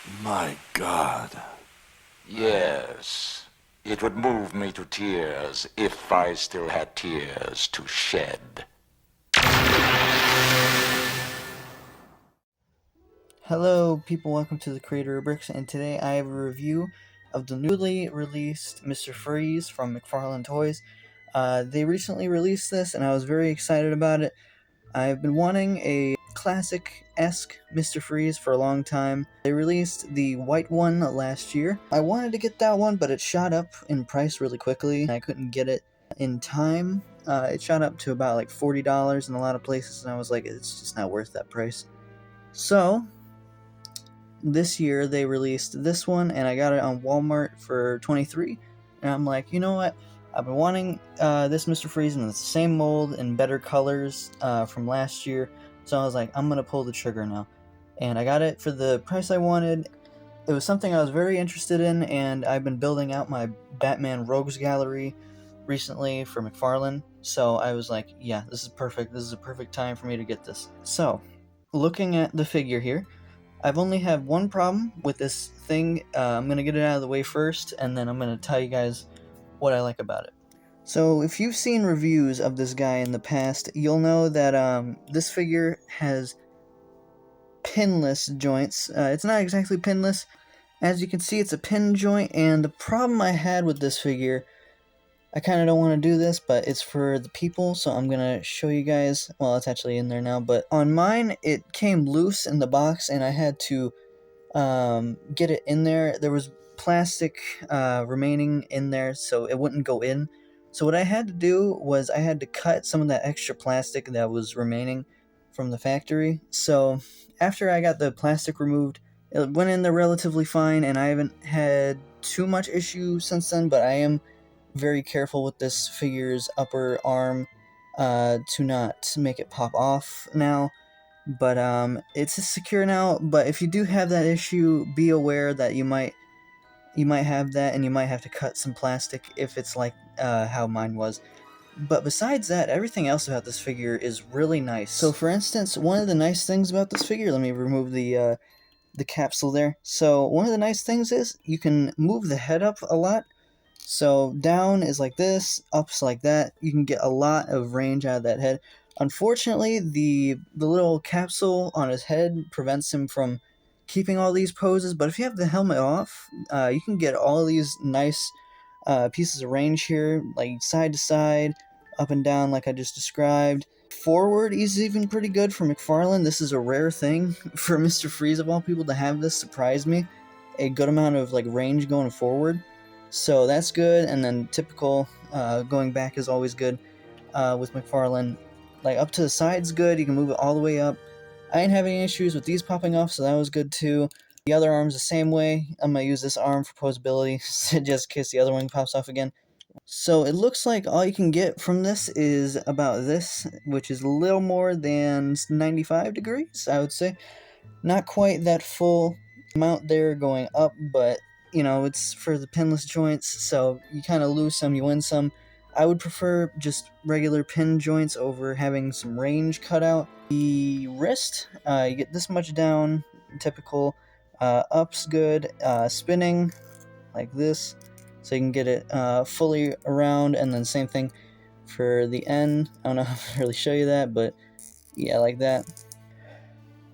My God. Yes, it would move me to tears if I still had tears to shed. Hello, people. Welcome to the Creator Rubrics, and today I have a review of the newly released Mr. Freeze from McFarlane Toys. They recently released this, and I was very excited about it. I've been wanting a classic-esque Mr. Freeze for a long time. They released the white one last year. I wanted to get that one, but it shot up in price really quickly, and I couldn't get it in time. It shot up to about like $40 in a lot of places, and I was like, it's just not worth that price. So this year they released this one, and I got it on Walmart for $23. And I'm like, you know what? I've been wanting this Mr. Freeze in the same mold and better colors from last year. So I was like, I'm gonna pull the trigger now, and I got it for the price I wanted. It was something I was very interested in, and I've been building out my Batman Rogues gallery recently for McFarlane. So I was like, yeah, this is perfect. This is a perfect time for me to get this. So, looking at the figure here, I've only had one problem with this thing. I'm going to get it out of the way first, and then I'm going to tell you guys what I like about it. So, if you've seen reviews of this guy in the past, you'll know that this figure has pinless joints. It's not exactly pinless. As you can see, it's a pin joint, and the problem I had with this figure, I kind of don't want to do this, but it's for the people, so I'm going to show you guys. Well, it's actually in there now, but on mine, it came loose in the box, and I had to get it in there. There was plastic remaining in there, so it wouldn't go in. So what I had to do was I had to cut some of that extra plastic that was remaining from the factory. So after I got the plastic removed, it went in there relatively fine, and I haven't had too much issue since then, but I am very careful with this figure's upper arm to not make it pop off now. But it's secure now. But if you do have that issue, be aware that you might have that, and you might have to cut some plastic if it's like how mine was. But besides that, everything else about this figure is really nice. So for instance, one of the nice things about this figure, let me remove the capsule there. So one of the nice things is you can move the head up a lot. So down is like this, up's like that. You can get a lot of range out of that head. Unfortunately, the little capsule on his head prevents him from keeping all these poses, but if you have the helmet off, you can get all these nice pieces of range here, like side to side, up and down like I just described. Forward, he's even pretty good for McFarlane. This is a rare thing for Mr. Freeze of all people to have this surprise me. A good amount of like range going forward. So that's good, and then typical going back is always good with McFarlane. Like up to the side's good, you can move it all the way up. I ain't having any issues with these popping off, so that was good too. The other arm's the same way. I'm gonna use this arm for posability, just in case the other one pops off again. So it looks like all you can get from this is about this, which is a little more than 95 degrees, I would say. Not quite that full amount there going up, but it's for the pinless joints, so you kind of lose some, you win some. I would prefer just regular pin joints over having some range cut out. The wrist, you get this much down, typical. Up's good. Spinning, like this, so you can get it fully around, and then same thing for the end. I don't know how to really show you that, but yeah, like that.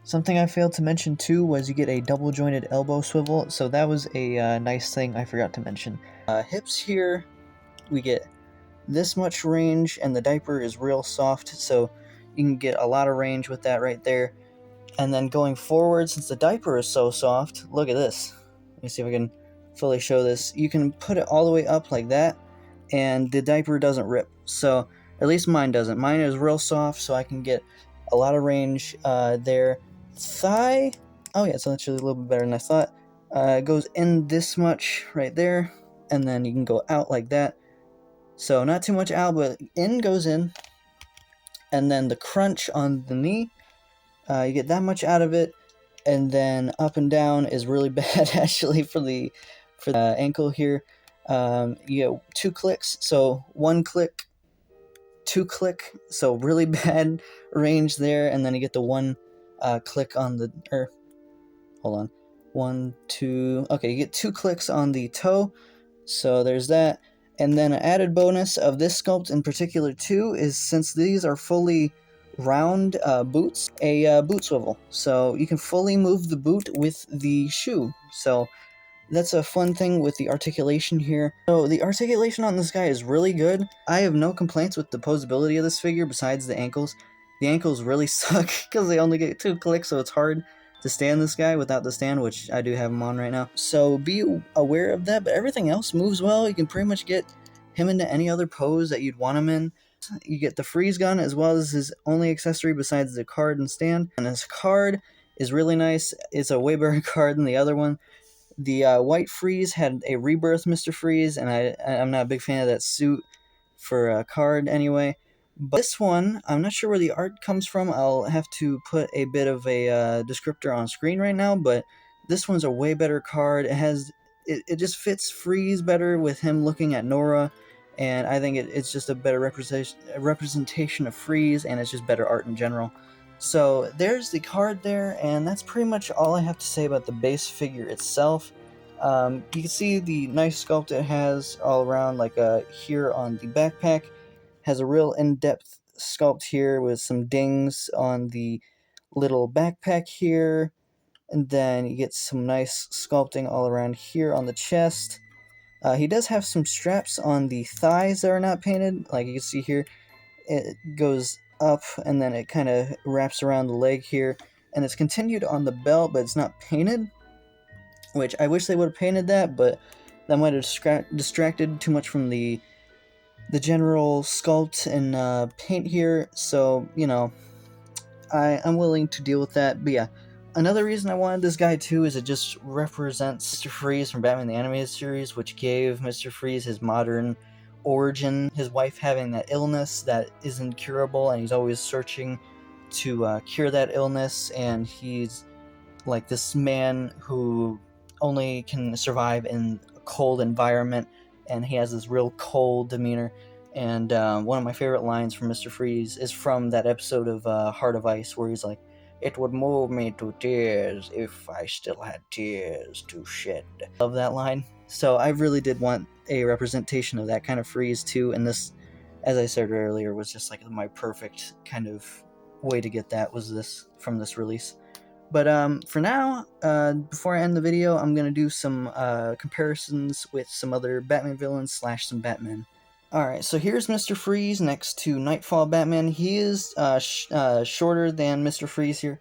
Something I failed to mention too was you get a double jointed elbow swivel, so that was a nice thing I forgot to mention. Hips here, we get this much range, and the diaper is real soft, so you can get a lot of range with that right there. And then going forward, since the diaper is so soft, look at this. Let me see if I can fully show this. You can put it all the way up like that, and the diaper doesn't rip. So, at least mine doesn't. Mine is real soft, so I can get a lot of range there. Thigh, oh yeah, it's actually a little bit better than I thought. It goes in this much right there, and then you can go out like that. So not too much out, but in goes in. And then the crunch on the knee, you get that much out of it, and then up and down is really bad actually for the ankle here. You get 2 clicks, so 1 click, 2 click, so really bad range there, and then you get the 1 click on the, or hold on, 1, 2. Okay, you get 2 clicks on the toe, so there's that. And then an added bonus of this sculpt in particular too is, since these are fully round boots, a boot swivel. So you can fully move the boot with the shoe. So that's a fun thing with the articulation here. So the articulation on this guy is really good. I have no complaints with the posability of this figure besides the ankles. The ankles really suck because they only get 2 clicks, so it's hard to stand this guy without the stand, which I do have him on right now. So be aware of that, but everything else moves well. You can pretty much get him into any other pose that you'd want him in. You get the freeze gun as well as his only accessory besides the card and stand. And his card is really nice. It's a way better card than the other one. The White Freeze had a rebirth Mr. Freeze, and I'm not a big fan of that suit for a card anyway. But this one, I'm not sure where the art comes from. I'll have to put a bit of a descriptor on screen right now, but this one's a way better card. It just fits Freeze better with him looking at Nora, and I think it's just a better representation of Freeze, and it's just better art in general. So there's the card there, and that's pretty much all I have to say about the base figure itself. You can see the nice sculpt it has all around, like here on the backpack. Has a real in-depth sculpt here with some dings on the little backpack here. And then you get some nice sculpting all around here on the chest. He does have some straps on the thighs that are not painted, like you can see here. It goes up and then it kind of wraps around the leg here, and it's continued on the belt, but it's not painted, which I wish they would have painted that, but that might have distracted too much from the general sculpt and paint here. So I'm willing to deal with that. But yeah, another reason I wanted this guy too is it just represents Mr. Freeze from Batman the Animated Series, which gave Mr. Freeze his modern origin. His wife having that illness that isn't curable, and he's always searching to cure that illness, and he's like this man who only can survive in a cold environment, and he has this real cold demeanor. And one of my favorite lines from Mr. Freeze is from that episode of Heart of Ice, where he's like, "It would move me to tears if I still had tears to shed." Love that line. So I really did want a representation of that kind of Freeze too, and this, as I said earlier, was just like my perfect kind of way to get that, was this from this release. But for now, before I end the video, I'm going to do some comparisons with some other Batman villains / some Batman. Alright, so here's Mr. Freeze next to Nightfall Batman. He is shorter than Mr. Freeze here,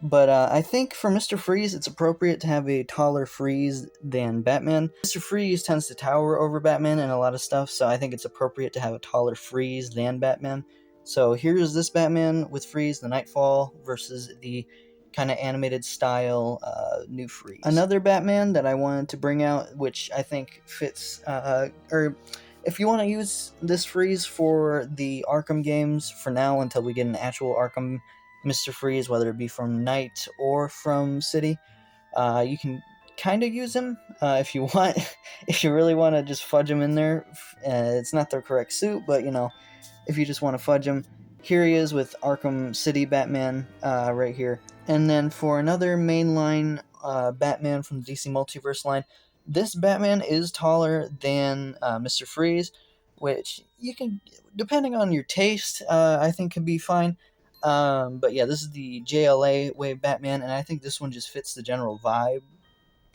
but I think for Mr. Freeze, it's appropriate to have a taller Freeze than Batman. Mr. Freeze tends to tower over Batman and a lot of stuff, so I think it's appropriate to have a taller Freeze than Batman. So here's this Batman with Freeze, the Nightfall, versus the kind of animated style new Freeze. Another Batman that I wanted to bring out, which I think fits, or if you want to use this Freeze for the Arkham games for now until we get an actual Arkham Mr. Freeze, whether it be from Knight or from City, you can kind of use him if you want. If you really want to just fudge him in there. It's not the correct suit, but if you just want to fudge him, here he is with Arkham City Batman right here. And then for another mainline Batman from the DC Multiverse line, this Batman is taller than Mr. Freeze, which you can, depending on your taste, I think could be fine. But yeah, this is the JLA wave Batman, and I think this one just fits the general vibe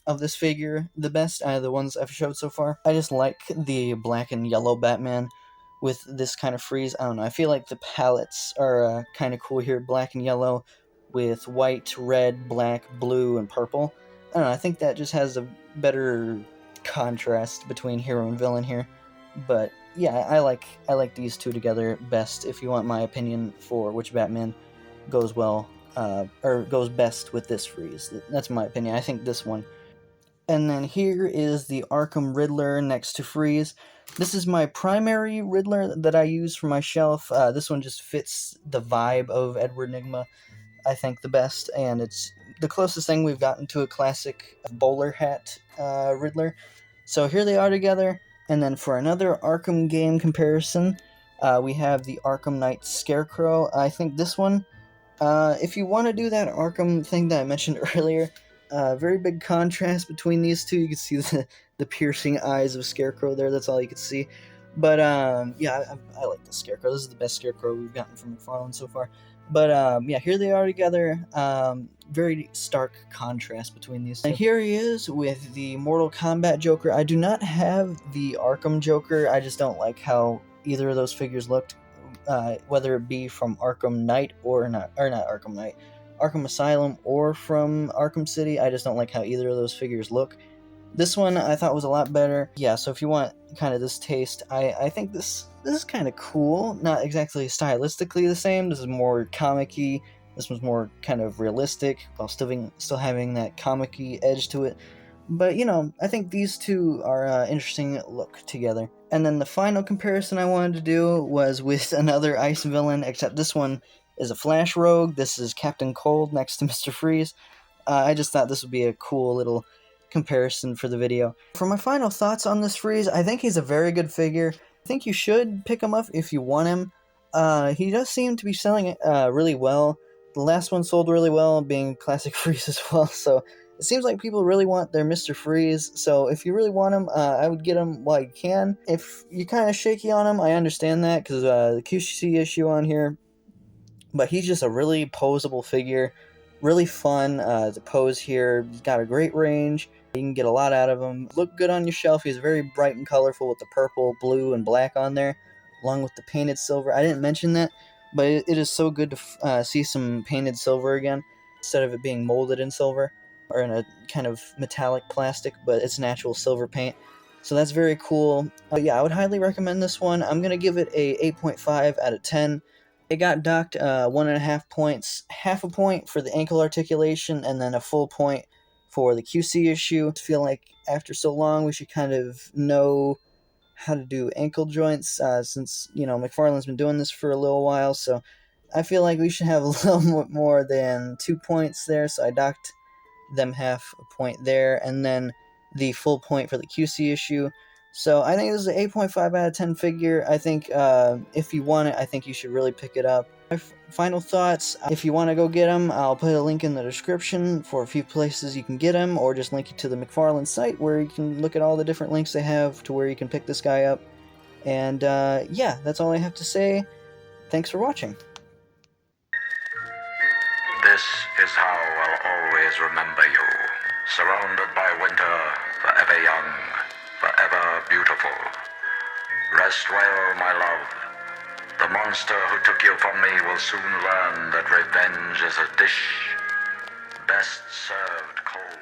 of this figure the best out of the ones I've showed so far. I just like the black and yellow Batman with this kind of Freeze. I don't know, I feel like the palettes are kind of cool here. Black and yellow with white, red, black, blue, and purple. I don't know, I think that just has a better contrast between hero and villain here. But yeah, I like these two together best, if you want my opinion for which Batman goes well, or goes best with this Freeze. That's my opinion. I think this one. And then here is the Arkham Riddler next to Freeze. This is my primary Riddler that I use for my shelf. This one just fits the vibe of Edward Nygma, I think, the best, and it's the closest thing we've gotten to a classic bowler hat Riddler. So here they are together. And then for another Arkham game comparison, we have the Arkham Knight Scarecrow. I think this one, if you want to do that Arkham thing that I mentioned earlier, Very big contrast between these two. You can see the piercing eyes of Scarecrow there. That's all you can see. But yeah, I like the Scarecrow. This is the best Scarecrow we've gotten from McFarlane so far. But yeah, here they are together. Very stark contrast between these two. And here he is with the Mortal Kombat Joker. I do not have the Arkham Joker. I just don't like how either of those figures looked, whether it be from Arkham Knight or not Arkham Knight, Arkham Asylum or from Arkham City. I just don't like how either of those figures look. This one I thought was a lot better. Yeah, so if you want kind of this taste, I think this is kind of cool. Not exactly stylistically the same. This is more comic-y. This one's more kind of realistic while still having that comic-y edge to it. But, you know, I think these two are interesting look together. And then the final comparison I wanted to do was with another ice villain, except this one is a Flash Rogue. This is Captain Cold next to Mr. Freeze. I just thought this would be a cool little comparison for the video. For my final thoughts on this Freeze, I think he's a very good figure. I think you should pick him up if you want him. He does seem to be selling really well. The last one sold really well, being Classic Freeze as well, so it seems like people really want their Mr. Freeze, so if you really want him, I would get him while you can. If you're kind of shaky on him, I understand that, because the QC issue on here, but he's just a really poseable figure, really fun to pose here. He's got a great range. You can get a lot out of him. Look good on your shelf. He's very bright and colorful with the purple, blue, and black on there, along with the painted silver. I didn't mention that, but it is so good to see some painted silver again, instead of it being molded in silver or in a kind of metallic plastic, but it's natural silver paint. So that's very cool. Yeah, I would highly recommend this one. I'm going to give it a 8.5 out of 10. It got docked 1.5 points, half a point for the ankle articulation, and then a full point for the QC issue. I feel like after so long, we should kind of know how to do ankle joints, since, you know, McFarlane's been doing this for a little while, so I feel like we should have a little more than 2 points there, so I docked them half a point there, and then the full point for the QC issue. So I think this is an 8.5 out of 10 figure. I think if you want it, I think you should really pick it up. My final thoughts, if you want to go get them, I'll put a link in the description for a few places you can get them, or just link you to the McFarlane site where you can look at all the different links they have to where you can pick this guy up. And yeah, that's all I have to say. Thanks for watching. This is how I'll always remember you. Surrounded by winter, forever young, forever beautiful. Rest well, my love. The monster who took you from me will soon learn that revenge is a dish best served cold.